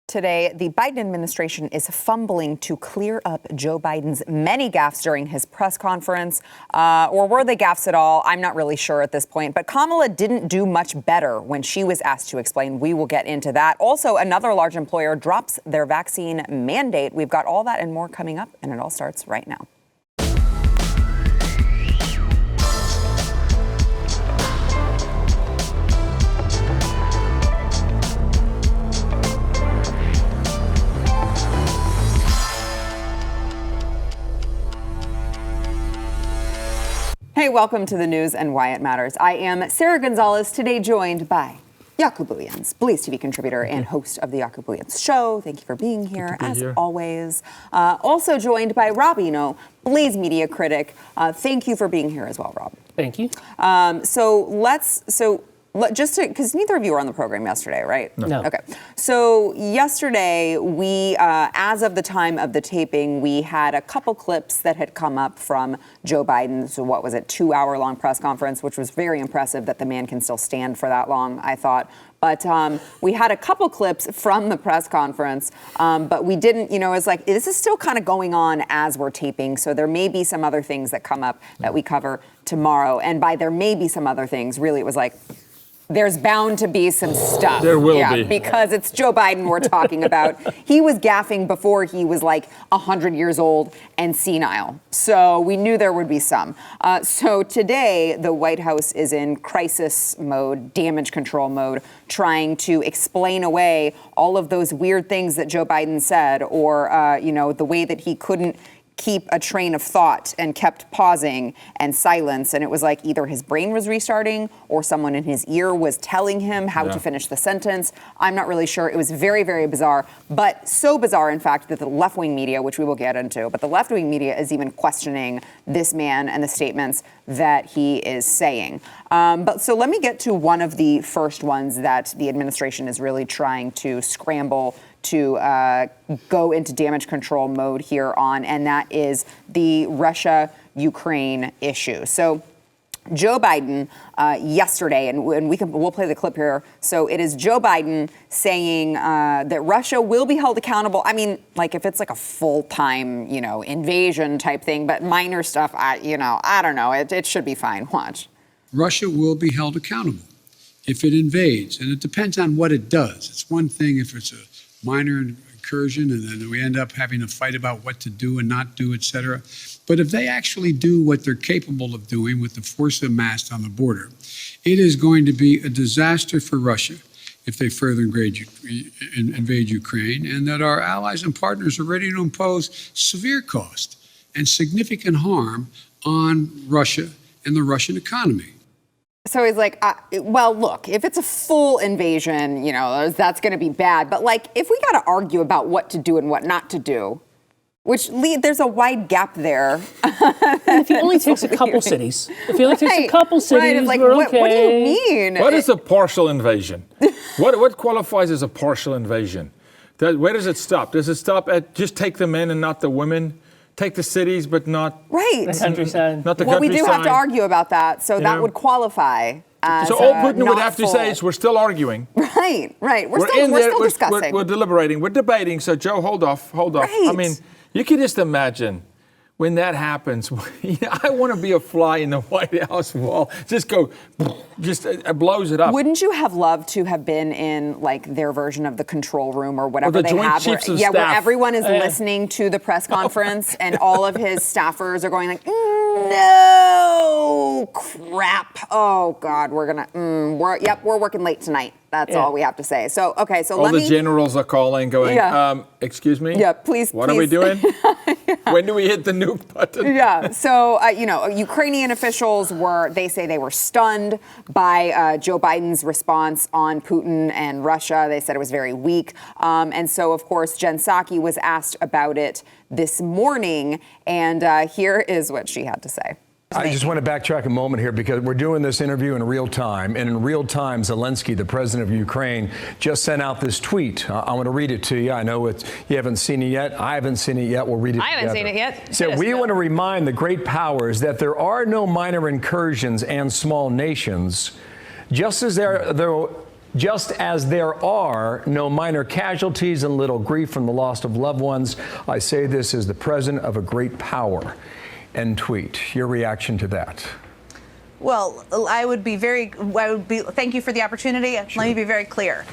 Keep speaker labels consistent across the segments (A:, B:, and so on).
A: Today, the Biden administration is fumbling to clear up Joe Biden's many gaffes during his press conference. Or were they gaffes at all? I'm not really sure at this point. But Kamala didn't do much better when she was asked to explain. We will get into that. Also, another large employer drops their vaccine mandate. We've got all that and more coming up, and it all starts right now. Hey, welcome to the news and why it matters. I am Sarah Gonzalez, today joined by Jaco Booyens, BlazeTV contributor and host of the Jaco Booyens Show. Thank you for being here, as always. Also joined by Rob Eno, Blaze media critic. Thank you for being here as well, Rob.
B: Thank you.
A: Because neither of you were on the program yesterday, right?
B: No.
A: Okay. So yesterday, we, as of the time of the taping, we had a couple clips that had come up from Joe Biden's, 2-hour-long press conference, which was very impressive that the man can still stand for that long, I thought. But we had a couple clips from the press conference, but we didn't, it's like, this is still kind of going on as we're taping. So there may be some other things that come up that we cover tomorrow. And by there may be some other things, really, it was like, there's bound to be some stuff.
C: There will be.
A: Because it's Joe Biden we're talking about. He was gaffing before he was like 100 years old and senile. So we knew there would be some. So today, the White House is in crisis mode, damage control mode, trying to explain away all of those weird things that Joe Biden said, or, the way that he couldn't keep a train of thought and kept pausing and silence. And it was like either his brain was restarting or someone in his ear was telling him how to finish the sentence. I'm not really sure. It was very, very bizarre, but so bizarre, in fact, that the left-wing media, which we will get into, but the left-wing media is even questioning this man and the statements that he is saying. So let me get to one of the first ones that the administration is really trying to scramble to go into damage control mode here on, and that is the Russia-Ukraine issue. So Joe Biden yesterday, and we'll play the clip here. So it is Joe Biden saying that Russia will be held accountable. I mean, like if it's like a full-time, invasion type thing, but minor stuff, I don't know. It should be fine. Watch.
D: Russia will be held accountable if it invades, and it depends on what it does. It's one thing if it's a minor incursion, and then we end up having a fight about what to do and not do, et cetera. But if they actually do what they're capable of doing with the force amassed on the border, it is going to be a disaster for Russia if they further invade Ukraine, and that our allies and partners are ready to impose severe cost and significant harm on Russia and the Russian economy.
A: So he's like, well, look, if it's a full invasion, that's going to be bad. But like, if we got to argue about what to do and what not to do, which there's a wide gap there.
B: If he only takes a couple cities. If he only takes a couple cities,
A: it's like,
B: we're okay.
A: What do you mean?
C: What is a partial invasion? What qualifies as a partial invasion? Where does it stop? Does it stop at just take the men and not the women? Take the cities, but not
B: the countryside.
C: Not the
A: well,
C: countryside.
A: We do have to argue about that, so that would qualify as
C: so all Putin would have
A: full.
C: to say is we're still arguing.
A: Right. We're still discussing.
C: We're deliberating. We're debating. So Joe, hold off.
A: Right.
C: I mean, you can just imagine when that happens. I want to be a fly in the White House wall. Just blows it up.
A: Wouldn't you have loved to have been in like their version of the control room or whatever
C: the
A: they
C: Joint
A: have?
C: Chiefs of
A: where
C: Staff.
A: everyone is listening to the press conference and all of his staffers are going like, no, crap. Oh God, we're working late tonight. That's all we have to say. So, okay, so
C: all the generals are calling, going, excuse me?
A: Yeah, please.
C: What are we doing? When do we hit the nuke button?
A: Yeah, so, Ukrainian officials they say they were stunned by Joe Biden's response on Putin and Russia. They said it was very weak. And so, of course, Jen Psaki was asked about it this morning, and here is what she had to say.
E: I just want to backtrack a moment here because we're doing this interview in real time. And in real time, Zelensky, the president of Ukraine, just sent out this tweet. I want to read it to you. I know you haven't seen it yet. I havenn't seen it yet. We'll read it together.
F: I haven't seen it yet.
E: So we want to remind the great powers that there are no minor incursions and small nations, just as there Just as there are no minor casualties and little grief from the loss of loved ones, I say this as the president of a great power. End tweet. Your reaction to that?
F: Well, thank you for the opportunity. Sure. Let me be very clear.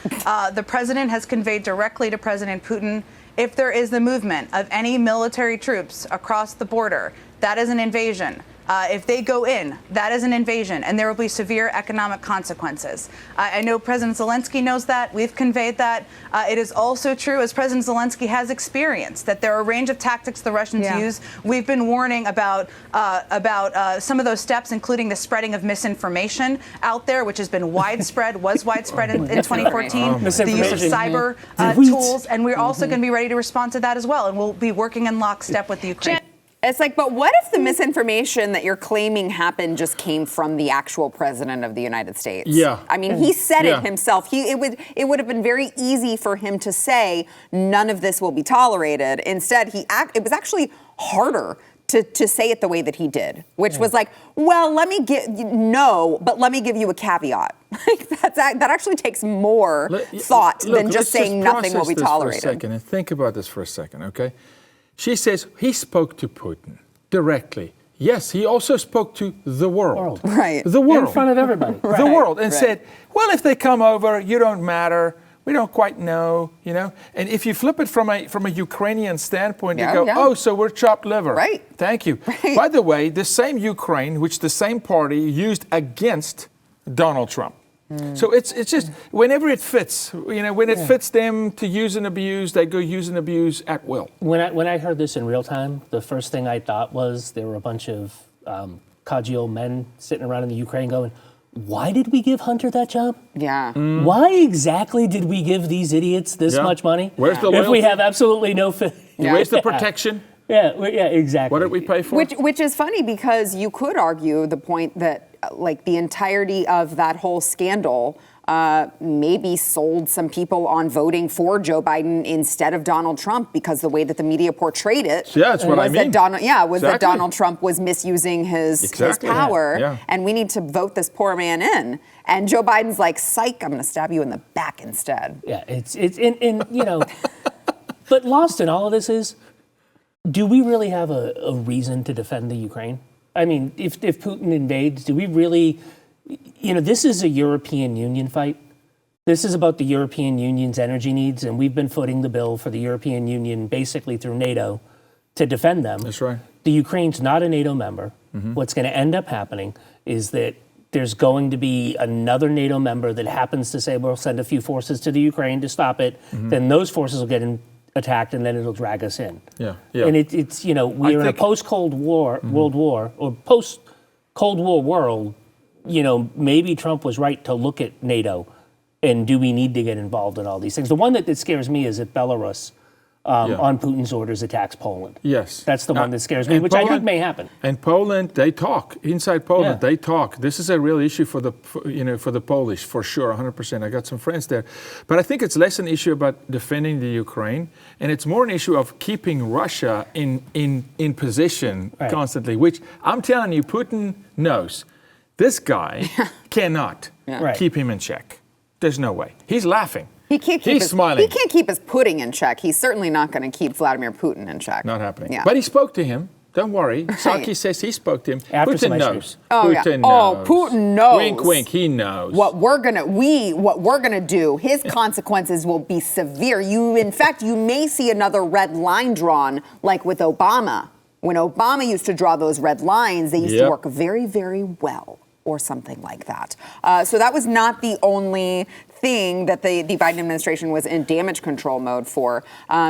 F: The president has conveyed directly to President Putin, if there is the movement of any military troops across the border, that is an invasion. If they go in, that is an invasion, and there will be severe economic consequences. I know President Zelensky knows that. We've conveyed that. It is also true, as President Zelensky has experienced, that there are a range of tactics the Russians use. We've been warning about some of those steps, including the spreading of misinformation out there, which has been widespread, was widespread in 2014. The use of cyber tools, and we're also going to be ready to respond to that as well, and we'll be working in lockstep with the Ukraine.
A: It's like, but what if the misinformation that you're claiming happened just came from the actual president of the United States?
C: Yeah.
A: I mean, he said it himself. It would have been very easy for him to say none of this will be tolerated. Instead, it was actually harder to say it the way that he did, which was like, well, let me give you a caveat. Like that actually takes more thought than just saying nothing will be tolerated.
C: For a second and think about this for a second, okay? She says he spoke to Putin directly. Yes, he also spoke to the world.
A: Right.
C: The world.
B: In front of everybody.
C: Right. The world. And said, well, if they come over, you don't matter. We don't quite know, you know. And if you flip it from a Ukrainian standpoint, you go, oh, so we're chopped liver.
A: Right.
C: Thank you.
A: Right.
C: By the way, the same Ukraine, which the same party used against Donald Trump. So it's just whenever it fits, you know, when it fits them to use and abuse, they go use and abuse at will.
B: When I heard this in real time, the first thing I thought was there were a bunch of cagio men sitting around in the Ukraine going, why did we give Hunter that job?
A: Yeah.
B: Why exactly did we give these idiots this much money?
C: Where's the
B: if we
C: loyalty?
B: have absolutely no
C: Where's the protection?
B: Yeah, exactly.
C: What did we pay for?
A: Which is funny because you could argue the point that like the entirety of that whole scandal maybe sold some people on voting for Joe Biden instead of Donald Trump because the way that the media portrayed it
C: that's what I mean.
A: That Donald Trump was misusing his power, and we need to vote this poor man in. And Joe Biden's like, psych, I'm going to stab you in the back instead.
B: Yeah, it's in you know, but lost in all of this is, do we really have a reason to defend the Ukraine? I mean, if Putin invades, do we really, you know, this is a European Union fight. This is about the European Union's energy needs, and we've been footing the bill for the European Union basically through NATO to defend them.
C: That's right.
B: The Ukraine's not a NATO member. What's going to end up happening is that there's going to be another NATO member that happens to say, we'll send a few forces to the Ukraine to stop it. Then those forces will get attacked, and then it'll drag us in.
C: Yeah.
B: And it's you know, we're in a post-Cold War World War, or post-Cold War world. You know, maybe Trump was right to look at NATO, and do we need to get involved in all these things? The one that scares me is if Belarus, on Putin's orders, attacks Poland.
C: Yes.
B: That's the one that scares me, which Poland, I think may happen.
C: And Poland, they talk. Inside Poland, they talk. This is a real issue for the Polish, for sure, 100%. I got some friends there. But I think it's less an issue about defending the Ukraine, and it's more an issue of keeping Russia in position constantly, which I'm telling you, Putin knows. This guy cannot keep him in check. There's no way. He's laughing. He's smiling.
A: He can't keep his pudding in check. He's certainly not going to keep Vladimir Putin in check.
C: Not happening.
A: Yeah.
C: But he spoke to him. Don't worry. Psaki says he spoke to him. Putin knows.
A: Putin knows. Putin knows.
C: Wink, wink. He knows.
A: What we're gonna do. His consequences will be severe. In fact, you may see another red line drawn, like with Obama. When Obama used to draw those red lines, they used to work very, very well, or something like that. So that was not the only thing that the Biden administration was in damage control mode for.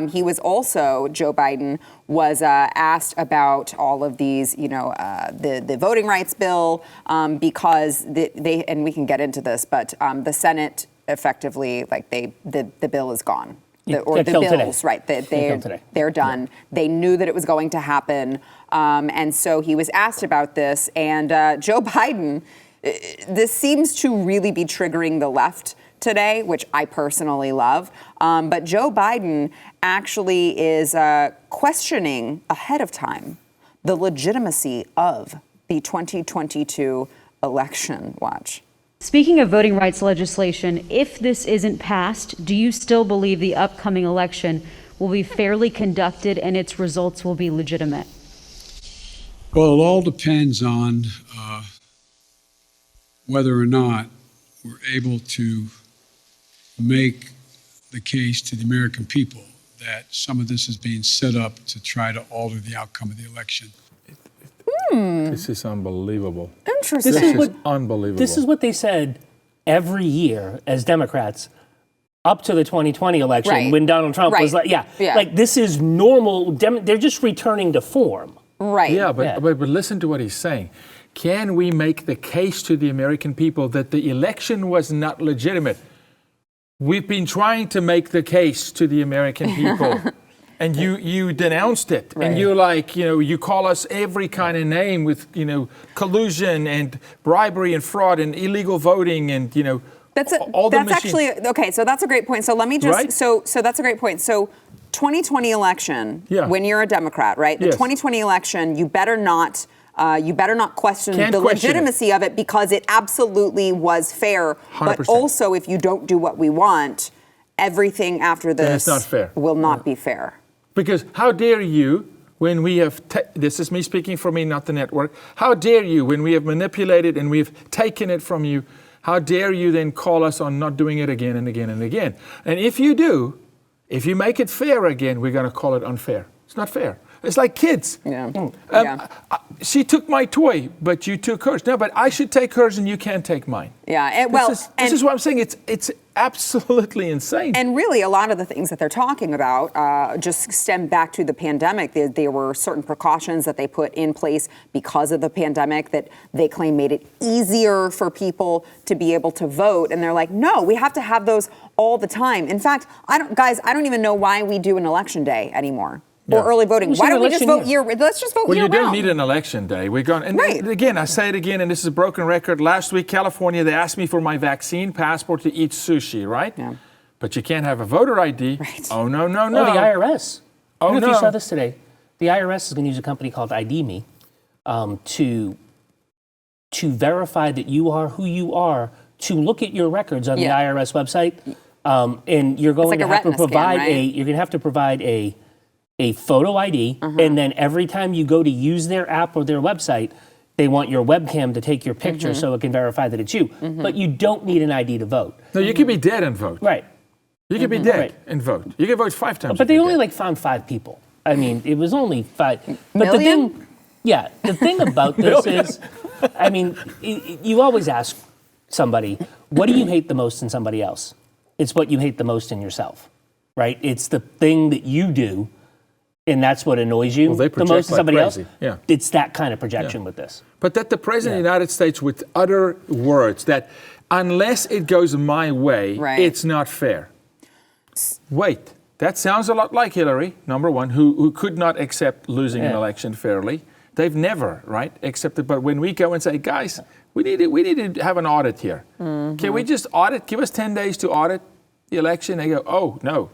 A: He was also, Joe Biden was asked about all of these, you know, the voting rights bill, because they, and we can get into this, but the Senate effectively, like the bill is gone. The bills, right? They're done. Yeah. They knew that it was going to happen, and so he was asked about this. And Joe Biden, this seems to really be triggering the left today, which I personally love. But Joe Biden actually is questioning ahead of time the legitimacy of the 2022 election. Watch.
G: Speaking of voting rights legislation, if this isn't passed, do you still believe the upcoming election will be fairly conducted and its results will be legitimate?
D: Well, it all depends on whether or not we're able to make the case to the American people that some of this is being set up to try to alter the outcome of the election.
C: This is unbelievable.
A: Interesting.
C: This is unbelievable.
B: This is what they said every year as Democrats up to the 2020 election
A: Right.
B: when Donald Trump
A: Right.
B: was like,
A: Yeah.
B: like this is normal. They're just returning to form.
A: Right.
C: Yeah, but,
B: Yeah.
C: but listen to what he's saying. Can we make the case to the American people that the election was not legitimate? We've been trying to make the case to the American people. And you denounced it, and you're like, you call us every kind of name with, collusion and bribery and fraud and illegal voting and,
A: That's
C: all the
A: actually okay. So that's a great point. So let me just
C: Right?
A: so that's a great point. So 2020 election.
C: Yeah.
A: When you're a Democrat, right? The
C: Yes.
A: 2020 election, you better not question
C: Can't
A: the
C: question it.
A: legitimacy of it because it absolutely was fair.
C: 100%.
A: But also, if you don't do what we want, everything after this
C: it's not fair.
A: will not be fair.
C: Because how dare you, when we have, this is me speaking for me, not the network, how dare you, when we have manipulated and we've taken it from you, how dare you then call us on not doing it again and again and again? And if you do, if you make it fair again, we're going to call it unfair. It's not fair. It's like kids.
A: Yeah.
C: She took my toy, but you took hers. No, but I should take hers and you can't take mine.
A: Yeah.
C: This is what I'm saying. It's absolutely insane.
A: And really, a lot of the things that they're talking about just stem back to the pandemic. There were certain precautions that they put in place because of the pandemic that they claim made it easier for people to be able to vote. And they're like, no, we have to have those all the time. In fact, I don't even know why we do an election day anymore.
C: Yeah.
A: Or early voting.
B: Well,
A: Why don't we just
B: election
A: vote year? Let's just vote
C: Well,
A: year
C: you don't
A: round.
C: need an election day. We're going, and
A: Right.
C: again, I say it again, and this is a broken record. Last week, California, they asked me for my vaccine passport to eat sushi, right?
A: Yeah.
C: But you can't have a voter ID.
A: Right.
C: Oh, no.
B: Oh, the IRS. I don't know if you
C: no.
B: saw this today. The IRS is going to use a company called ID Me to verify that you are who you are, to look at your records on
A: Yeah.
B: the IRS website, and you're going
A: like
B: to
A: a
B: have to
A: retina scan,
B: provide
A: right?
B: you're going to have to provide a photo ID, and then every time you go to use their app or their website, they want your webcam to take your picture so it can verify that it's you. But you don't need an ID to vote.
C: No, you can be dead and vote.
B: Right.
C: You can be dead
B: Right.
C: and vote. You can vote 5 times.
B: But
C: if
B: they
C: you're
B: only
C: dead.
B: found 5 people. I mean, it was only 5. But
A: Million?
B: the thing about this is, I mean, you always ask somebody, what do you hate the most in somebody else? It's what you hate the most in yourself, right? It's the thing that you do, and that's what annoys you
C: Well, they
B: the
C: project
B: most in
C: like
B: somebody else.
C: crazy. Yeah.
B: It's that kind of projection with this.
C: But that the President of the United States with other words, that unless it goes my way,
A: Right.
C: it's not fair. Wait, that sounds a lot like Hillary, number one, who could not accept losing an
B: Yeah.
C: election fairly. They've never, right, accepted. But when we go and say, guys, we need to have an audit here. Can we just audit? Give us 10 days to audit the election. They go, oh, no,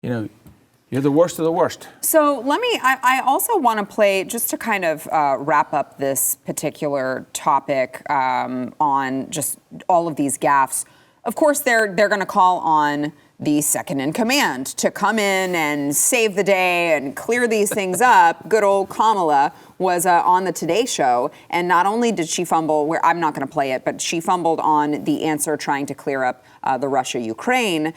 C: you're the worst of the worst.
A: So I also want to play, just to kind of wrap up this particular topic on just all of these gaffes. Of course, they're going to call on the second in command to come in and save the day and clear these things up. Good old Kamala was on the Today Show, and not only did she fumble, where I'm not going to play it, but she fumbled on the answer trying to clear up the Russia-Ukraine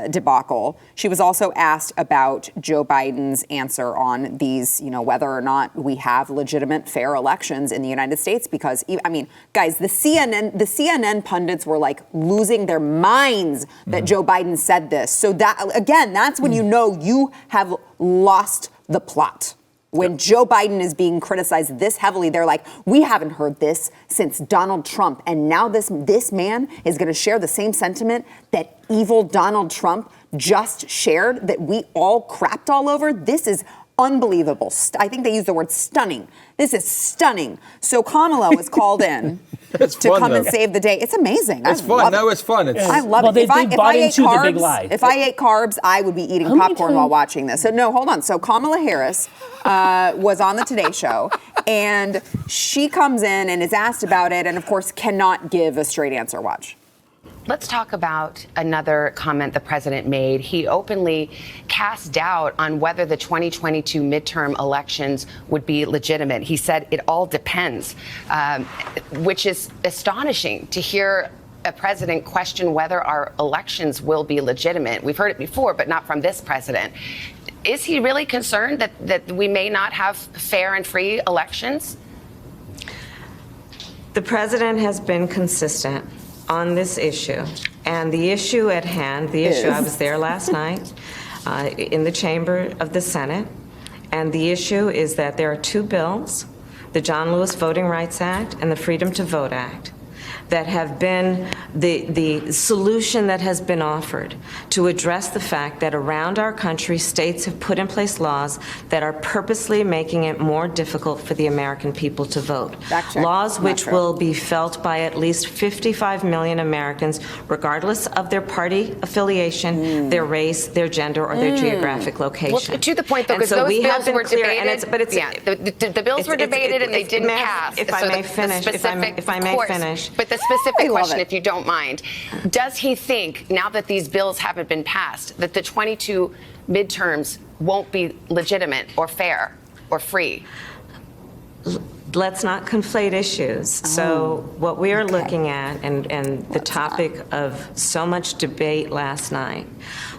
A: debacle. She was also asked about Joe Biden's answer on these, whether or not we have legitimate, fair elections in the United States. Because, I mean, guys, the CNN pundits were like losing their minds that Joe Biden said this. So that, again, that's when you know you have lost the plot. When Joe Biden is being criticized this heavily, they're like, we haven't heard this since Donald Trump. And now this man is going to share the same sentiment that evil Donald Trump just shared, that we all crapped all over. This is unbelievable. I think they used the word stunning. This is stunning. So Kamala was called in to
C: fun,
A: come and
C: though.
A: save the day. It's amazing.
C: It's
A: I
C: fun.
A: love
C: No,
A: it.
C: it's fun.
A: I love
B: Well,
A: it.
B: they
A: If I
B: bought
A: ate
B: into the
A: carbs,
B: big lie.
A: if I ate carbs, I would be eating
B: How many
A: popcorn while
B: times-
A: watching this. So no, hold on. So Kamala Harris was on the Today Show, And she comes in and is asked about it and, of course, cannot give a straight answer. Watch.
H: Let's talk about another comment the president made. He openly cast doubt on whether the 2022 midterm elections would be legitimate. He said it all depends, which is astonishing to hear a president question whether our elections will be legitimate. We've heard it before, but not from this president. Is he really concerned that we may not have fair and free elections?
I: The president has been consistent on this issue, and the issue at hand, I was there last night in the chamber of the Senate, and the issue is that there are two bills, the John Lewis Voting Rights Act and the Freedom to Vote Act, that have been the solution that has been offered to address the fact that around our country, states have put in place laws that are purposely making it more difficult for the American people to vote. Laws which will be felt by at least 55 million Americans, regardless of their party affiliation, their race, their gender, or their geographic location.
H: Well, to the point, though, because those bills were debated. The bills were debated and they didn't pass.
I: If I may finish, if I may finish.
H: But the specific question, if you don't mind, does he think, now that these bills haven't been passed, that the 22 midterms won't be legitimate or fair or free?
I: Let's not conflate issues. So what we are looking at, and the topic of so much debate last night,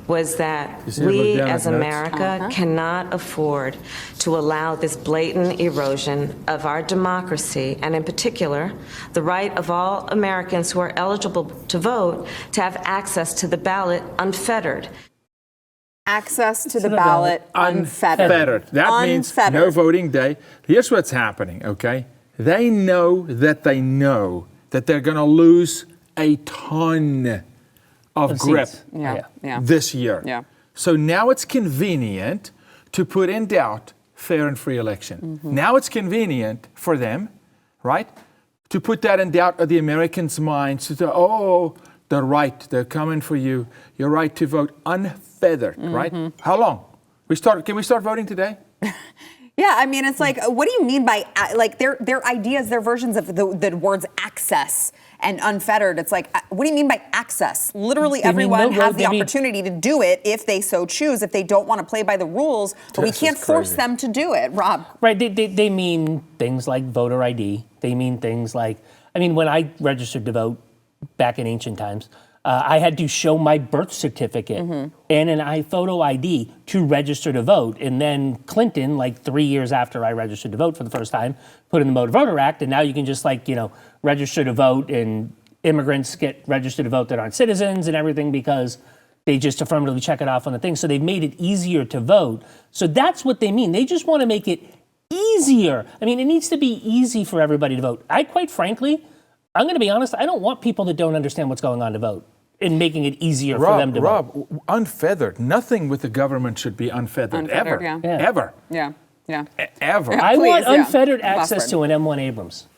I: was that we as America cannot afford to allow this blatant erosion of our democracy, and in particular, the right of all Americans who are eligible to vote to have access to the ballot unfettered.
A: Access to the ballot unfettered.
C: That means no voting day. Here's what's happening, okay? They know that they're going to lose a ton of grip this year.
A: Yeah.
C: So now it's convenient to put in doubt fair and free election. Now it's convenient for them, right, to put that in doubt of the Americans' minds. To say, oh, the right, they're coming for you. Your right to vote unfeathered, right? How long? Can we start voting today?
A: Yeah, I mean, it's like, what do you mean by, like, their ideas, their versions of the words access and unfettered? It's like, what do you mean by access? Literally everyone has the opportunity to do it if they so choose, if they don't want to play by the rules, but we can't force them to do it, Rob.
B: Right, they mean things like voter ID. They mean things like, I mean, when I registered to vote back in ancient times, I had to show my birth certificate and an iPhoto ID to register to vote. And then Clinton, like 3 years after I registered to vote for the first time, put in the Motor Voter Act, and now you can just register to vote, and immigrants get registered to vote that aren't citizens and everything because they just affirmatively check it off on the thing. So they've made it easier to vote. So that's what they mean. They just want to make it easier. I mean, it needs to be easy for everybody to vote. Quite frankly, I'm going to be honest, I don't want people that don't understand what's going on to vote and making it easier for them to vote.
C: Rob, unfeathered. Nothing with the government should be unfeathered ever. Ever.
A: Yeah.
C: Ever.
B: I want unfettered access to an M1 Abrams.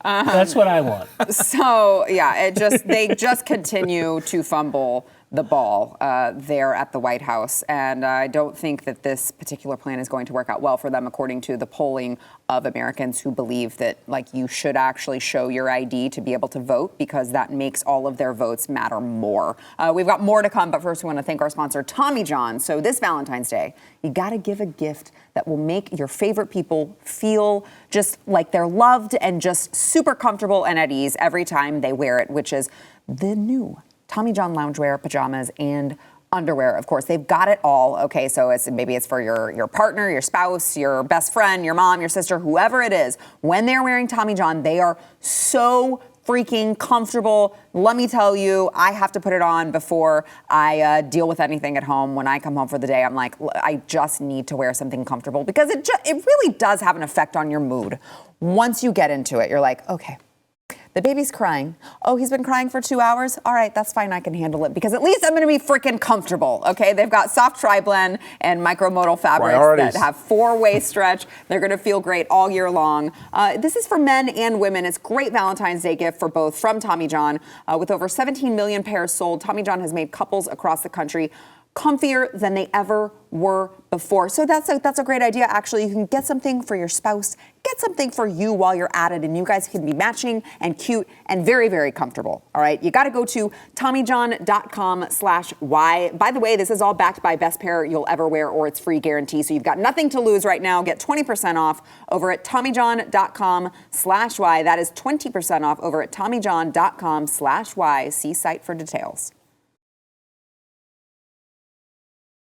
B: That's what I want.
A: So, yeah, they just continue to fumble the ball there at the White House. And I don't think that this particular plan is going to work out well for them, according to the polling of Americans who believe that, like, you should actually show your ID to be able to vote because that makes all of their votes matter more. We've got more to come, but first we want to thank our sponsor, Tommy John. So this Valentine's Day, you got to give a gift that will make your favorite people feel just like they're loved and just super comfortable and at ease every time they wear it, which is the new Tommy John loungewear, pajamas, and underwear. Of course, they've got it all. Okay, so maybe it's for your partner, your spouse, your best friend, your mom, your sister, whoever it is. When they're wearing Tommy John, they are so freaking comfortable. Let me tell you, I have to put it on before I deal with anything at home. When I come home for the day, I'm like, I just need to wear something comfortable because it really does have an effect on your mood. Once you get into it, you're like, okay, the baby's crying. Oh, he's been crying for 2 hours? All right, that's fine. I can handle it because at least I'm going to be freaking comfortable, okay? They've got soft tri-blend and micromodal fabrics that have 4-way stretch. They're going to feel great all year long. This is for men and women. It's a great Valentine's Day gift for both from Tommy John. With over 17 million pairs sold, Tommy John has made couples across the country comfier than they ever were before. So that's a great idea. Actually, you can get something for your spouse, get something for you while you're at it, and you guys can be matching and cute and very, very comfortable. All right, you got to go to TommyJohn.com/why. By the way, this is all backed by best pair you'll ever wear or it's free guarantee. So you've got nothing to lose right now. Get 20% off over at TommyJohn.com/why. That is 20% off over at TommyJohn.com/why. See site for details.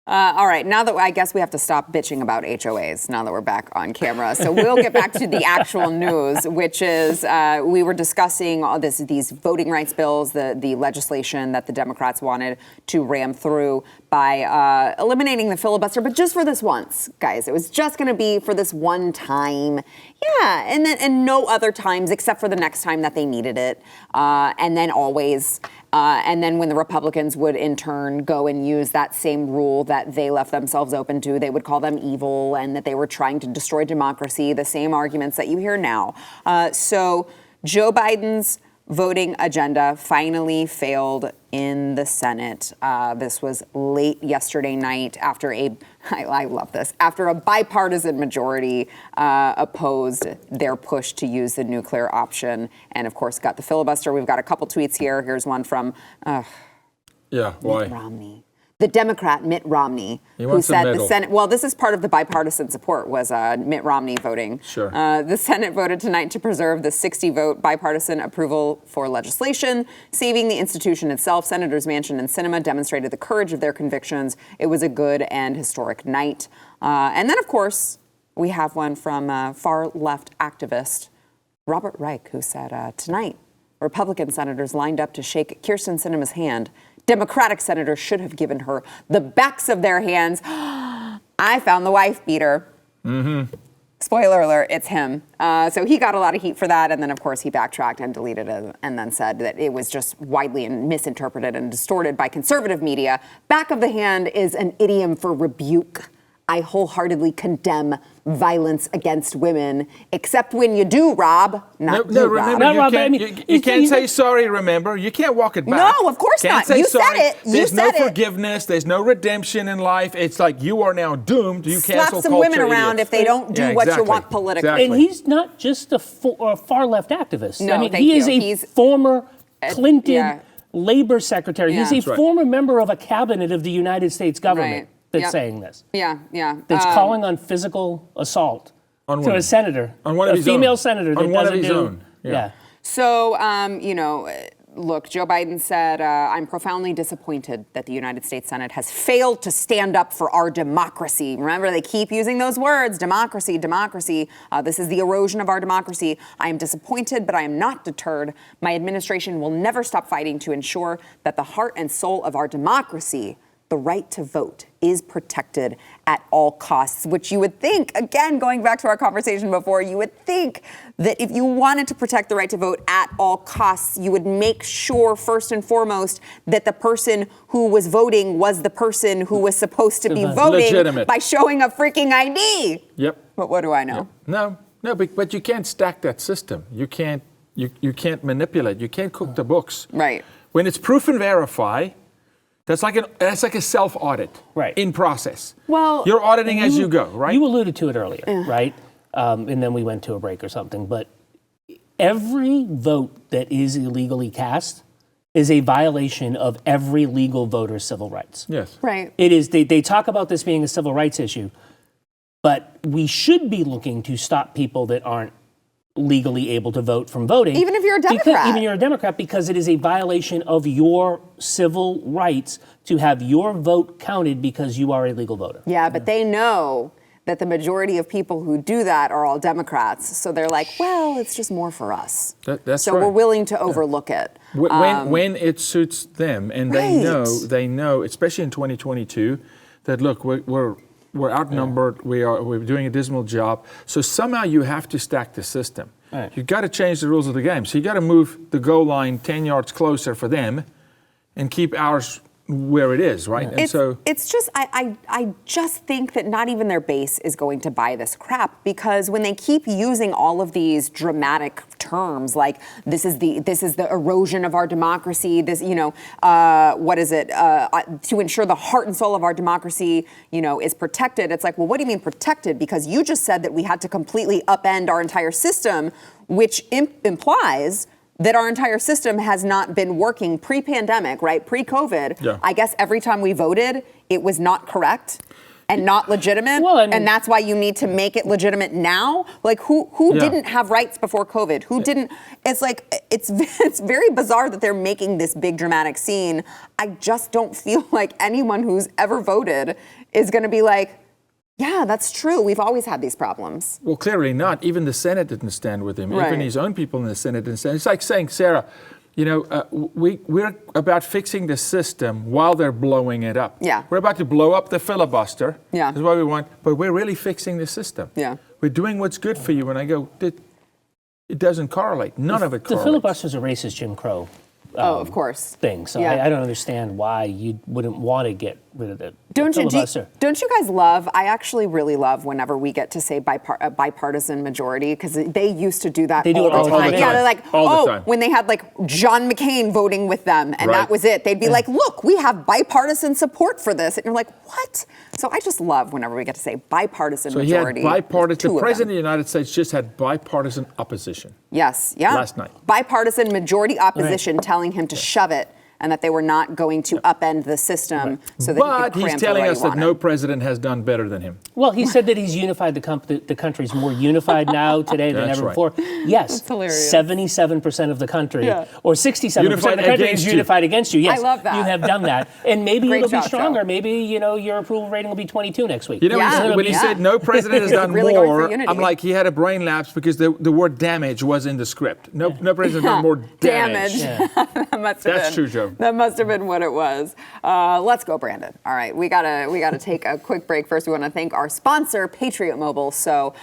A: All right, now that I guess we have to stop bitching about HOAs now that we're back on camera. So we'll get back to the actual news, which is we were discussing all these voting rights bills, the legislation that the Democrats wanted to ram through by eliminating the filibuster, but just for this once, guys. It was just going to be for this one time. Yeah, and no other times except for the next time that they needed it, and then always. And then when the Republicans would in turn go and use that same rule that they left themselves open to, they would call them evil and that they were trying to destroy democracy, the same arguments that you hear now. So Joe Biden's voting agenda finally failed in the Senate. This was late yesterday night after I love this, after a bipartisan majority opposed their push to use the nuclear option and, of course, got the filibuster. We've got a couple tweets here. Here's one from
C: why?
A: Mitt Romney. The Democrat Mitt Romney, who said the Senate, well, this is part of the bipartisan support, was Mitt Romney voting.
C: Sure.
A: The Senate voted tonight to preserve the 60-vote bipartisan approval for legislation, saving the institution itself. Senators Manchin and Sinema demonstrated the courage of their convictions. It was a good and historic night. And then, of course, we have one from far-left activist Robert Reich, who said, tonight, Republican senators lined up to shake Kyrsten Sinema's hand. Democratic senators should have given her the backs of their hands. I found the wife beater. Mm-hmm. Spoiler alert, it's him. So he got a lot of heat for that. And then, of course, he backtracked and deleted it and then said that it was just widely misinterpreted and distorted by conservative media. Back of the hand is an idiom for rebuke. I wholeheartedly condemn violence against women, except when you do, Rob. Rob.
C: You can't say sorry, remember? You can't walk it back.
A: No, of course
C: can't
A: not.
C: Say
A: you
C: sorry.
A: said it.
C: There's no forgiveness. There's no redemption in life. It's like you are now doomed. You
A: slap
C: cancel
A: some women around
C: idiots.
A: if they don't do what you want politically.
C: Exactly.
B: And he's not just a far-left activist.
A: No,
B: I mean,
A: thank
B: he is
A: you.
B: a
A: He's
B: former Clinton labor secretary.
A: Yeah.
B: He's a former member of a cabinet of the United States government that's saying this. That's calling on physical assault to a senator, a female senator that doesn't do. Yeah.
A: So, look, Joe Biden said, I'm profoundly disappointed that the United States Senate has failed to stand up for our democracy. Remember, they keep using those words, democracy, democracy. This is the erosion of our democracy. I am disappointed, but I am not deterred. My administration will never stop fighting to ensure that the heart and soul of our democracy, the right to vote, is protected at all costs, which you would think, again, going back to our conversation before, you would think that if you wanted to protect the right to vote at all costs, you would make sure, first and foremost, that the person who was voting was the person who was supposed to be voting
C: legitimate
A: by showing a freaking ID.
C: Yep.
A: But what do I know?
C: Yep. No, but you can't stack that system. You can't manipulate. You can't cook the books.
A: Right.
C: When it's proof and verify, that's like a self-audit in process.
A: Well,
C: you're auditing as you go, right?
B: You alluded to it earlier, right? And then we went to a break or something. But every vote that is illegally cast is a violation of every legal voter's civil rights.
C: Yes.
A: Right.
B: It is. They talk about this being a civil rights issue, but we should be looking to stop people that aren't legally able to vote from voting.
A: Even if you're a Democrat.
B: Even you're a Democrat, because it is a violation of your civil rights to have your vote counted because you are a legal voter.
A: Yeah, but they know that the majority of people who do that are all Democrats. So they're like, well, it's just more for us.
C: That's
A: so
C: right.
A: We're willing to overlook it.
C: When it suits them, and they know, especially in 2022, that look, we're outnumbered. We're doing a dismal job. So somehow you have to stack the system.
B: Right.
C: You've got to change the rules of the game. So you got to move the goal line 10 yards closer for them, and keep ours where it is, right? And
A: it's just, I just think that not even their base is going to buy this crap, because when they keep using all of these dramatic terms like this is the erosion of our democracy, this, what is it, to ensure the heart and soul of our democracy, is protected. It's like, well, what do you mean protected? Because you just said that we had to completely upend our entire system, which implies that our entire system has not been working pre-pandemic, right? Pre-COVID.
C: Yeah.
A: I guess every time we voted, it was not correct and not legitimate.
B: Well, I mean,
A: and that's why you need to make it legitimate now. Like who didn't have rights before COVID? Who didn't? It's like, it's very bizarre that they're making this big dramatic scene. I just don't feel like anyone who's ever voted is going to be like, yeah, that's true. We've always had these problems.
C: Well, clearly not. Even the Senate didn't stand with him.
A: Right.
C: Even his own people in the Senate didn't stand. It's like saying, Sarah, we're about fixing the system while they're blowing it up.
A: Yeah.
C: We're about to blow up the filibuster.
A: Yeah.
C: That's what we want. But we're really fixing the system.
A: Yeah.
C: We're doing what's good for you. And I go, it doesn't correlate. None of it
B: The
C: correlates.
B: filibuster's a racist Jim Crow
A: of course.
B: thing. So
A: Yeah.
B: I don't understand why you wouldn't want to get rid of it.
A: Don't you guys love, I actually really love whenever we get to say bipartisan majority, because they used to do that
B: They do
A: all
B: it
A: the
B: all the
A: time.
B: time.
A: Yeah, they're like,
C: All the time.
A: when they had like John McCain voting with them and
C: Right.
A: that was it. They'd be like, look, we have bipartisan support for this. And you're like, what? So I just love whenever we get to say bipartisan
C: So
A: majority.
C: he had bipartisan.
A: Two
C: The
A: of them.
C: president of the United States just had bipartisan opposition.
A: Yes, yeah.
C: Last night.
A: Bipartisan majority opposition telling him to shove it, and that they were not going to upend the system so that he
C: But
A: could
C: he's
A: cram
C: telling
A: for what
C: us
A: he
C: that
A: wanted.
C: no president has done better than him.
B: Well, he said that he's unified the country's more unified now today than
C: That's
B: ever
C: right.
B: before. Yes,
A: That's hilarious.
B: 77% of the country,
A: Yeah.
B: or 67%
C: Unified
B: of the country
C: against
B: is
C: you.
B: unified against you. Yes,
A: I love that.
B: You have done that, and maybe
A: Great
B: it'll be
A: job,
B: stronger.
A: Joe.
B: Maybe your approval rating will be 22 next week.
A: Yeah.
C: When he said no president has done
A: Really going for
C: more,
A: unity.
C: I'm like, he had a brain lapse because the word damage was in the script. No president has done more damage.
A: That must have
C: That's
A: been,
C: true, Joe.
A: That must have been what it was. Let's go, Brandon. All right, we gotta take a quick break. First, we want to thank our sponsor, Patriot Mobile. So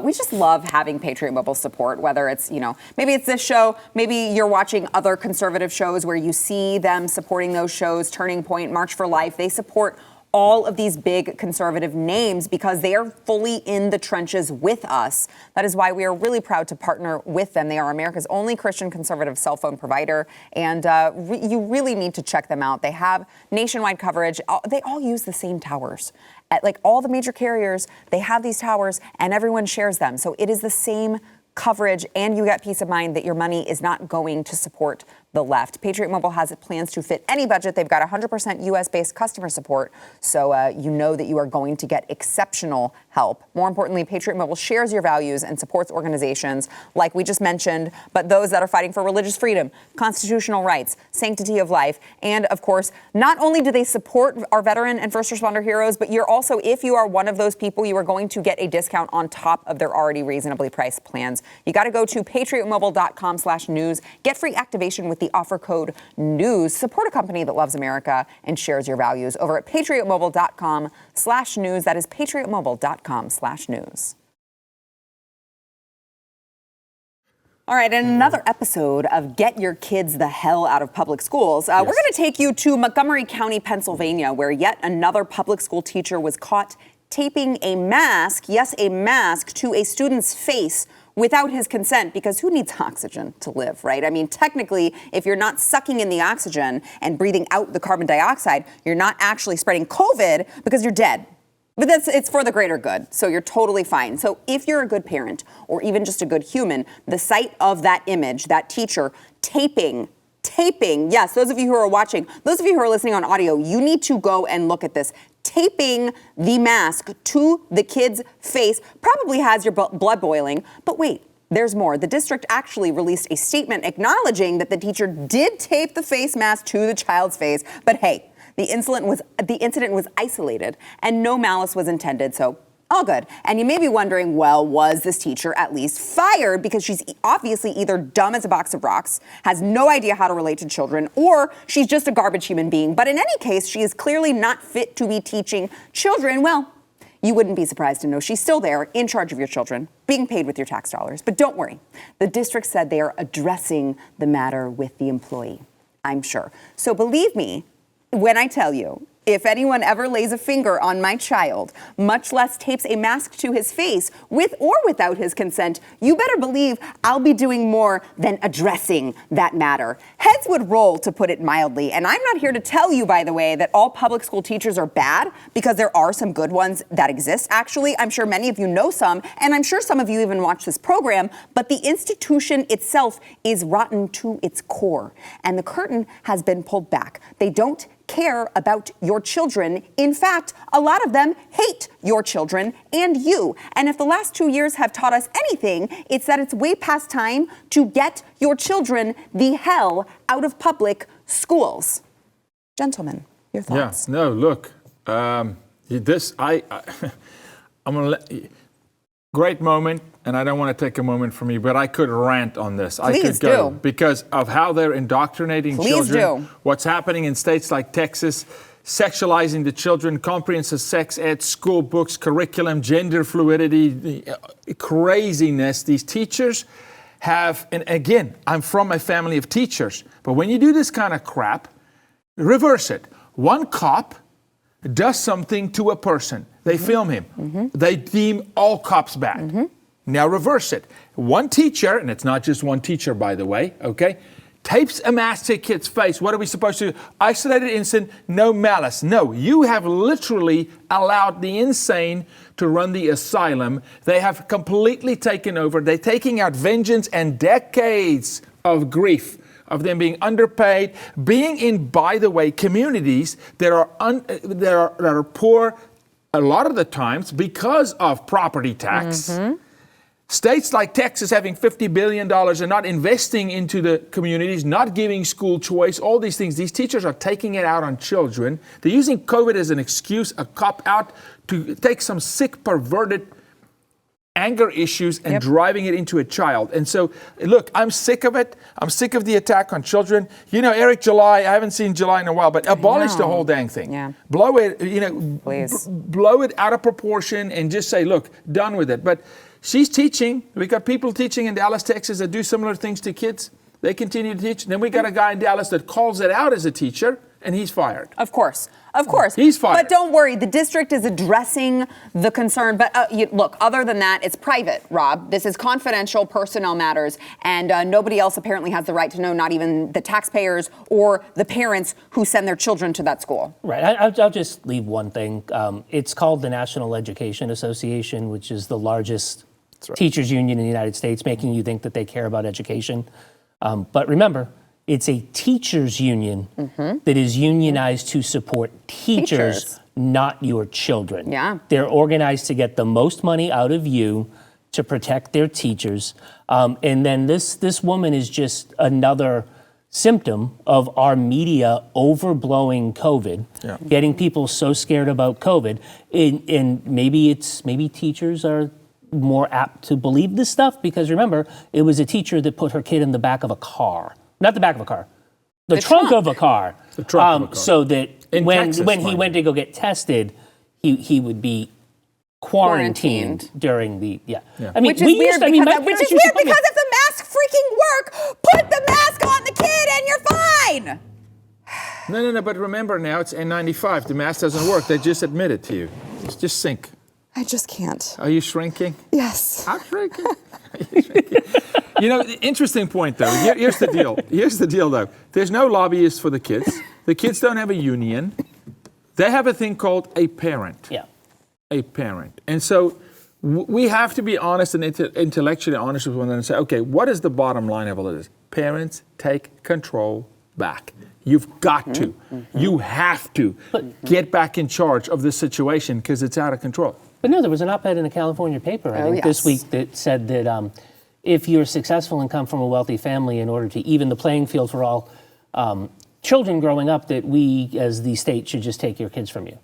A: we just love having Patriot Mobile support. Whether it's maybe it's this show, maybe you're watching other conservative shows where you see them supporting those shows. Turning Point, March for Life. They support all of these big conservative names because they are fully in the trenches with us. That is why we are really proud to partner with them. They are America's only Christian conservative cell phone provider, and you really need to check them out. They have nationwide coverage. They all use the same towers. At like all the major carriers, they have these towers, and everyone shares them. So it is the same coverage, and you get peace of mind that your money is not going to support the left. Patriot Mobile has plans to fit any budget. They've got 100% U.S.-based customer support, so you know that you are going to get exceptional help. More importantly, Patriot Mobile shares your values and supports organizations like we just mentioned, but those that are fighting for religious freedom, constitutional rights, sanctity of life, and of course, not only do they support our veteran and first responder heroes, but you're also, if you are one of those people, you are going to get a discount on top of their already reasonably priced plans. You got to go to patriotmobile.com/news. Get free activation with the offer code NEWS. Support a company that loves America and shares your values over at patriotmobile.com/news. That is patriotmobile.com/news. All right, and another episode of Get Your Kids the Hell Out of Public Schools. We're going to take you to Montgomery County, Pennsylvania, where yet another public school teacher was caught taping a mask, yes, a mask, to a student's face without his consent, because who needs oxygen to live, right? I mean, technically, if you're not sucking in the oxygen and breathing out the carbon dioxide, you're not actually spreading COVID because you're dead. But it's for the greater good, so you're totally fine. So if you're a good parent or even just a good human, the sight of that image, that teacher taping, yes, those of you who are watching, those of you who are listening on audio, you need to go and look at this. Taping the mask to the kid's face probably has your blood boiling, but wait. There's more. The district actually released a statement acknowledging that the teacher did tape the face mask to the child's face, but hey, the incident was isolated and no malice was intended, so all good. And you may be wondering, well, was this teacher at least fired? Because she's obviously either dumb as a box of rocks, has no idea how to relate to children, or she's just a garbage human being. But in any case, she is clearly not fit to be teaching children. Well, you wouldn't be surprised to know she's still there, in charge of your children, being paid with your tax dollars. But don't worry. The district said they are addressing the matter with the employee, I'm sure. So believe me, when I tell you, if anyone ever lays a finger on my child, much less tapes a mask to his face with or without his consent, you better believe I'll be doing more than addressing that matter. Heads would roll, to put it mildly. And I'm not here to tell you, by the way, that all public school teachers are bad, because there are some good ones that exist. Actually, I'm sure many of you know some, and I'm sure some of you even watch this program, but the institution itself is rotten to its core. And the curtain has been pulled back. They don't care about your children. In fact, a lot of them hate your children and you. And if the last 2 years have taught us anything, it's that it's way past time to get your children the hell out of public schools. Gentlemen, your thoughts?
C: Yeah, no, look, I'm gonna let great moment, and I don't want to take a moment from you, but I could rant on this.
A: Please
C: I could go
A: do.
C: because of how they're indoctrinating
A: Please
C: children.
A: do.
C: What's happening in states like Texas, sexualizing the children, comprehensive sex ed, school books, curriculum, gender fluidity, craziness. These teachers have, and again, I'm from a family of teachers, but when you do this kind of crap, reverse it. One cop does something to a person. They film him. They deem all cops bad. Now reverse it. One teacher, and it's not just one teacher, by the way, okay, tapes a mask to a kid's face. What are we supposed to do? Isolated incident, no malice. No, you have literally allowed the insane to run the asylum. They have completely taken over. They're taking out vengeance and decades of grief of them being underpaid, being in, by the way, communities that are poor a lot of the times because of property tax. States like Texas having $50 billion and not investing into the communities, not giving school choice, all these things. These teachers are taking it out on children. They're using COVID as an excuse, a cop-out, to take some sick, perverted anger issues and driving it into a child. And so, look, I'm sick of it. I'm sick of the attack on children. You know, Eric July, I haven't seen July in a while, but abolish the whole dang thing.
A: Yeah.
C: Blow it, you know,
A: Please.
C: blow it out of proportion and just say, look, done with it. But she's teaching. We got people teaching in Dallas, Texas that do similar things to kids. They continue to teach. Then we got a guy in Dallas that calls it out as a teacher, and he's fired.
A: Of course. Of course.
C: He's fired.
A: But don't worry, the district is addressing the concern. But look, other than that, it's private, Rob. This is confidential personnel matters, and nobody else apparently has the right to know, not even the taxpayers or the parents who send their children to that school.
B: Right. I'll just leave one thing. It's called the National Education Association, which is the largest teachers union in the United States, making you think that they care about education. But remember, it's a teachers union that is unionized to support teachers, not your children.
A: Yeah.
B: They're organized to get the most money out of you to protect their teachers. And then this woman is just another symptom of our media overblowing COVID, getting people so scared about COVID. And maybe teachers are more apt to believe this stuff, because remember, it was a teacher that put her kid in the back of a car. Not the back of a car, the trunk of a car.
C: The trunk of a car.
B: So that when
C: Texas,
B: he went to go get tested, he would be quarantined during the I mean,
A: Which is weird because if the masks freaking work, put the mask on the kid and you're fine.
C: No, but remember now, it's N95. The mask doesn't work. They just admit it to you. Just sink.
A: I just can't.
C: Are you shrinking?
A: Yes.
C: I'm shrinking. You know, the interesting point, though. Here's the deal. Here's the deal, though. There's no lobbyists for the kids. The kids don't have a union. They have a thing called a parent.
B: Yeah.
C: A parent. And so we have to be honest and intellectually honest with one another and say, okay, what is the bottom line of all of this? Parents, take control back. You've got to. You have to get back in charge of this situation because it's out of control.
B: But no, there was an op-ed in a California paper, I think, this week that said that if you're successful and come from a wealthy family, in order to even the playing field for all children growing up, that we as the state should just take your kids from you.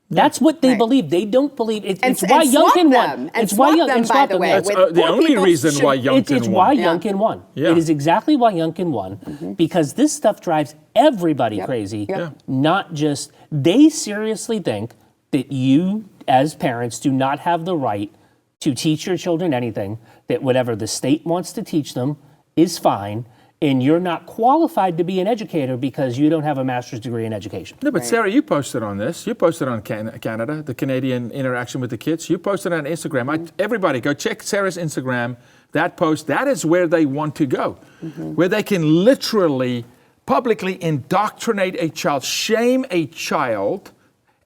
B: That's what they believe. They don't believe it. It's why Youngkin won.
A: It's why Youngkin
C: That's the only reason why Youngkin won.
B: It's why Youngkin won.
C: Yeah.
B: It is exactly why Youngkin won, because this stuff drives everybody crazy, not just, they seriously think that you as parents do not have the right to teach your children anything, that whatever the state wants to teach them is fine, and you're not qualified to be an educator because you don't have a master's degree in education.
C: No, but Sarah, you posted on this. You posted on Canada, the Canadian interaction with the kids. You posted on Instagram. Everybody, go check Sarah's Instagram. That post, that is where they want to go, where they can literally publicly indoctrinate a child, shame a child,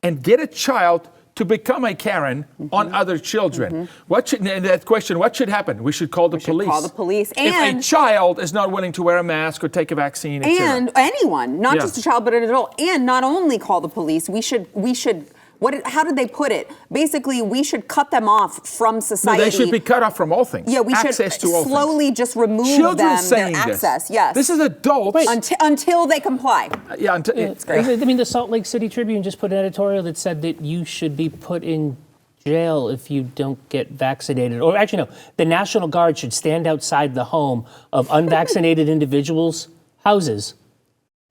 C: and get a child to become a Karen on other children. And that question, what should happen? We should call the police.
A: Call the police.
C: If a child is not willing to wear a mask or take a vaccine,
A: and anyone, not just a child, but an adult, and not only call the police, we should. How did they put it? Basically, we should cut them off from society.
C: No, they should be cut off from all things.
A: Yeah, we should slowly just remove them their access. Yes.
C: This is adults.
A: Until they comply.
B: It's great. I mean, the Salt Lake City Tribune just put an editorial that said that you should be put in jail if you don't get vaccinated. Or actually, no, the National Guard should stand outside the home of unvaccinated individuals' houses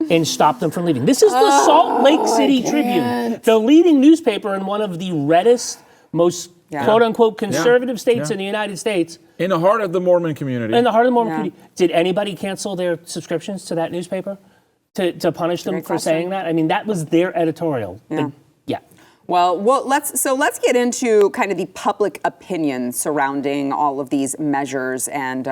B: and stop them from leaving. This is the Salt Lake City Tribune, the leading newspaper in one of the reddest, most quote-unquote conservative states in the United States.
C: In the heart of the Mormon community.
B: In the heart of the Mormon community. Did anybody cancel their subscriptions to that newspaper to punish them for saying that? I mean, that was their editorial.
A: Well, let's get into kind of the public opinion surrounding all of these measures and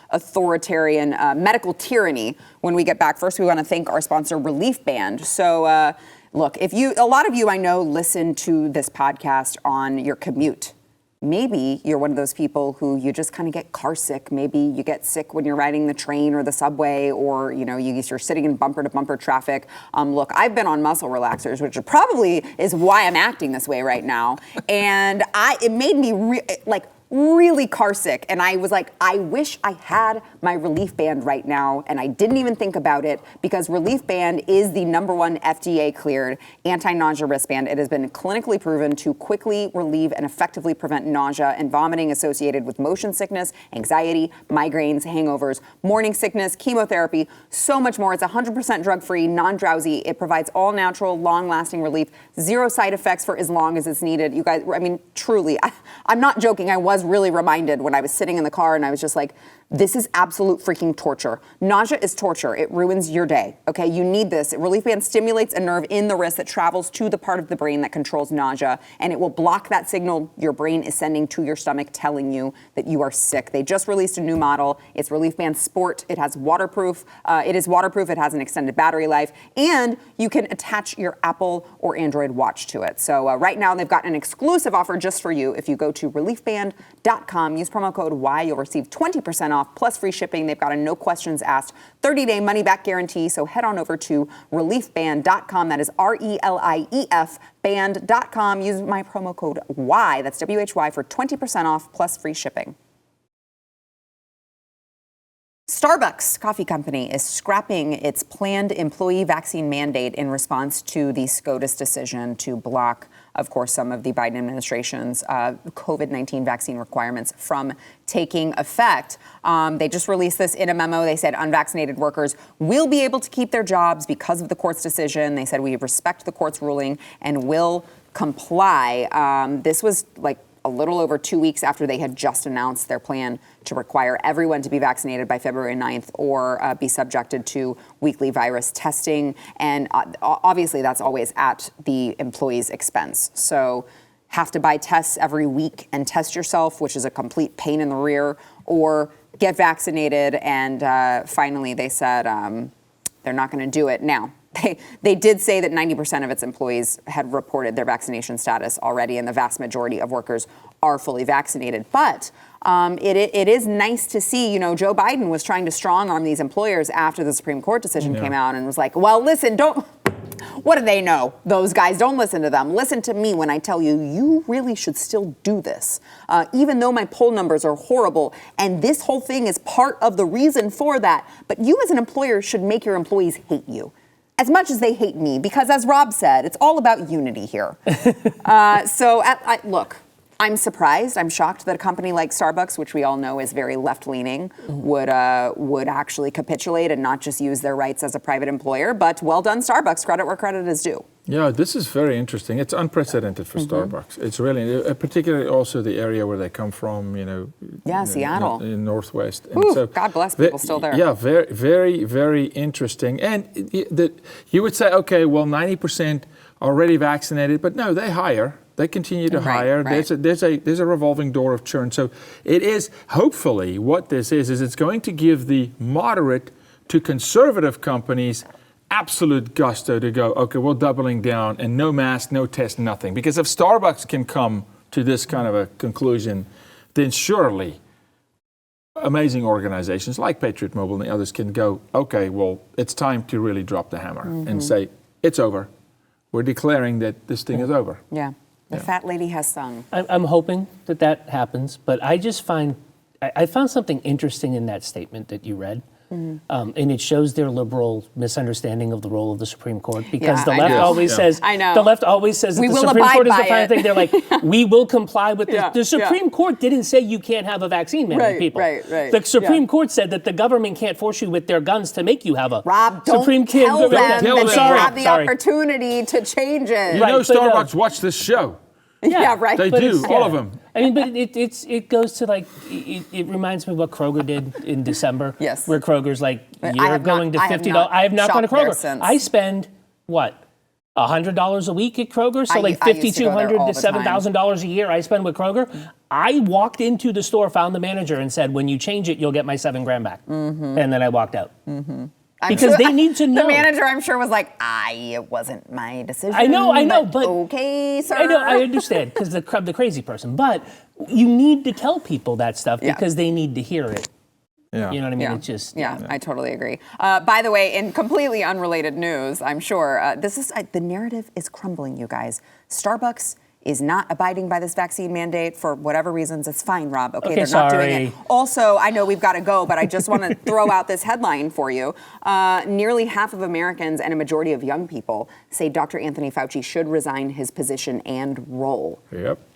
A: authoritarian medical tyranny when we get back. First, we want to thank our sponsor, Relief Band. So, look, a lot of you I know listen to this podcast on your commute. Maybe you're one of those people who you just kind of get car sick. Maybe you get sick when you're riding the train or the subway, or you're sitting in bumper to bumper traffic. Look, I've been on muscle relaxers, which probably is why I'm acting this way right now. And it made me really car sick, and I was like, I wish I had my Relief Band right now, and I didn't even think about it because Relief Band is the #1 FDA-cleared anti-nausea wristband. It has been clinically proven to quickly relieve and effectively prevent nausea and vomiting associated with motion sickness, anxiety, migraines, hangovers, morning sickness, chemotherapy, so much more. It's 100% drug-free, non-drowsy. It provides all-natural, long-lasting relief, 0 side effects for as long as it's needed. You guys, I mean, truly, I'm not joking. I was really reminded when I was sitting in the car and I was just like, this is absolute freaking torture. Nausea is torture. It ruins your day. Okay, you need this. Relief Band stimulates a nerve in the wrist that travels to the part of the brain that controls nausea, and it will block that signal your brain is sending to your stomach telling you that you are sick. They just released a new model. It's Relief Band Sport. It has waterproof. It is waterproof. It has an extended battery life, and you can attach your Apple or Android watch to it. So right now they've got an exclusive offer just for you. If you go to reliefband.com, use promo code Y, you'll receive 20% off plus free shipping. They've got a no questions asked 30-day money back guarantee. So head on over to reliefband.com. That is RELIEF band.com. Use my promo code Y, that's WHY, for 20% off plus free shipping. Starbucks Coffee Company is scrapping its planned employee vaccine mandate in response to the SCOTUS decision to block, of course, some of the Biden administration's COVID-19 vaccine requirements from taking effect. They just released this in a memo. They said unvaccinated workers will be able to keep their jobs because of the court's decision. They said we respect the court's ruling and will comply. This was like a little over 2 weeks after they had just announced their plan to require everyone to be vaccinated by February 9th or be subjected to weekly virus testing. And obviously that's always at the employee's expense. So have to buy tests every week and test yourself, which is a complete pain in the rear, or get vaccinated. And finally they said they're not going to do it. Now, they did say that 90% of its employees had reported their vaccination status already, and the vast majority of workers are fully vaccinated. But it is nice to see, Joe Biden was trying to strong-arm these employers after the Supreme Court decision came out and was like, well, listen, what do they know? Those guys, don't listen to them. Listen to me when I tell you, you really should still do this. Even though my poll numbers are horrible, and this whole thing is part of the reason for that, but you as an employer should make your employees hate you as much as they hate me, because as Rob said, it's all about unity here. Look, I'm surprised. I'm shocked that a company like Starbucks, which we all know is very left-leaning, would actually capitulate and not just use their rights as a private employer. But well done, Starbucks. Credit where credit is due.
C: Yeah, this is very interesting. It's unprecedented for Starbucks. It's really, particularly also the area where they come from,
A: Yeah, Seattle.
C: In Northwest. And
A: Ooh, God bless people still there.
C: Yeah, very, very, very interesting. And you would say, okay, well, 90% already vaccinated, but no, they hire. They continue to hire.
A: Right.
C: There's a revolving door of churn. So it is, hopefully, what this is it's going to give the moderate to conservative companies absolute gusto to go, okay, we're doubling down and no mask, no test, nothing. Because if Starbucks can come to this kind of a conclusion, then surely amazing organizations like Patriot Mobile and the others can go, okay, well, it's time to really drop the hammer and say, it's over. We're declaring that this thing is over.
A: Yeah. The fat lady has sung.
B: I'm hoping that happens, but I just found something interesting in that statement that you read. And it shows their liberal misunderstanding of the role of the Supreme Court, because the left always says, the left always says that the Supreme Court is the final thing. They're like, we will comply with this. The Supreme Court didn't say you can't have a vaccine mandate, people.
A: Right.
B: The Supreme Court said that the government can't force you with their guns to make you have a
A: Rob, don't
B: Supreme
A: tell them that they have the
B: Sorry.
A: opportunity to change it.
C: You know Starbucks watch this show.
A: Yeah, right.
C: They do, all of them.
B: I mean, but it goes to like, it reminds me of what Kroger did in December.
A: Yes.
B: Where Kroger's like, you're going to $50.
A: I have not
B: gone to
A: shopped there
B: Kroger.
A: since.
B: I spend, what, $100 a week at Kroger? So like
A: I used to go there
B: $5,200
A: all
B: to
A: the time.
B: $7,000 a year I spend with Kroger. I walked into the store, found the manager, and said, when you change it, you'll get my $7,000 back. And then I walked out. Because they need to know.
A: The manager, I'm sure, was like, it wasn't my decision.
B: I know, but
A: okay, sir.
B: I understand, because the crazy person. But you need to tell people that stuff because they need to hear it.
C: Yeah.
B: You know what I mean?
A: Yeah.
B: It's just
A: I totally agree. By the way, in completely unrelated news, I'm sure the narrative is crumbling, you guys. Starbucks is not abiding by this vaccine mandate for whatever reasons. It's fine, Rob. Okay, they're not doing it. Also, I know we've got to go, but I just want to throw out this headline for you. Nearly half of Americans and a majority of young people say Dr. Anthony Fauci should resign his position and role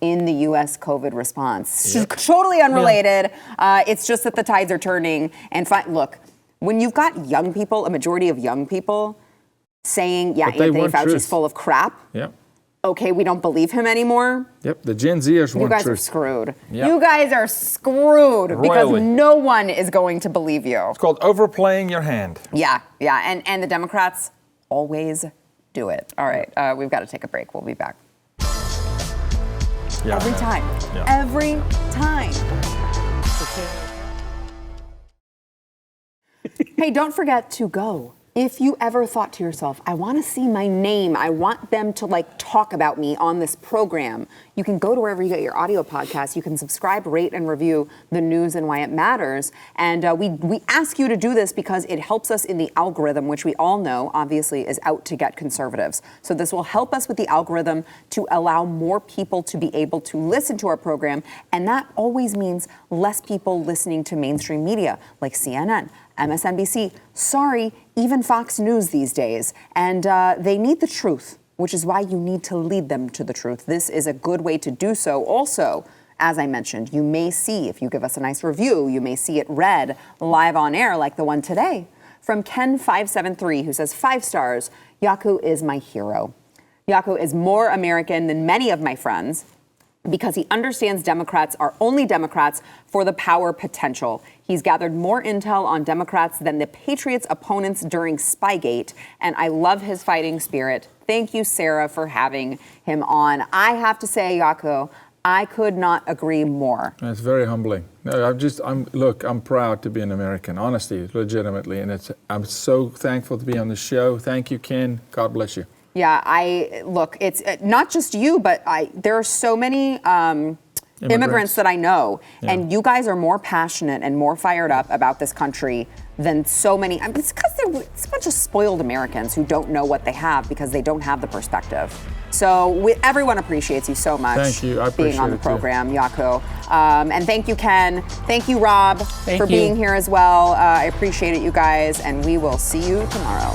A: in the U.S. COVID response. Totally unrelated. It's just that the tides are turning. And look, when you've got young people, a majority of young people saying, Anthony Fauci's full of crap. Okay, we don't believe him anymore.
C: The Gen Zers want
A: You guys
C: truth.
A: are screwed. You guys are screwed because no one is going to believe you.
C: It's called overplaying your hand.
A: Yeah. And the Democrats always do it. All right, we've got to take a break. We'll be back. Every time. Every time. Hey, don't forget to go. If you ever thought to yourself, I want to see my name, I want them to talk about me on this program, you can go to wherever you get your audio podcasts. You can subscribe, rate, and review The News and Why It Matters. And we ask you to do this because it helps us in the algorithm, which we all know, obviously, is out to get conservatives. So this will help us with the algorithm to allow more people to be able to listen to our program. And that always means less people listening to mainstream media like CNN, MSNBC, even Fox News these days. And they need the truth, which is why you need to lead them to the truth. This is a good way to do so. Also, as I mentioned, you may see, if you give us a nice review, you may see it read live on air like the one today from Ken573, who says, 5 stars, Yaku is my hero. Yaku is more American than many of my friends, because he understands Democrats are only Democrats for the power potential. He's gathered more intel on Democrats than the Patriots' opponents during Spygate, and I love his fighting spirit. Thank you, Sarah, for having him on. I have to say, Yaku, I could not agree more.
C: That's very humbling. No, I'm proud to be an American, honestly, legitimately, and I'm so thankful to be on the show. Thank you, Ken. God bless you.
A: Yeah, it's not just you, but there are so many immigrants that I know, and you guys are more passionate and more fired up about this country than so many. It's because it's a bunch of spoiled Americans who don't know what they have because they don't have the perspective. So everyone appreciates you so much.
C: Thank you. I appreciate
A: being on the
C: it
A: program, Yaku. And thank you, Ken. Thank you, Rob, for being here as well. I appreciate it, you guys, and we will see you tomorrow.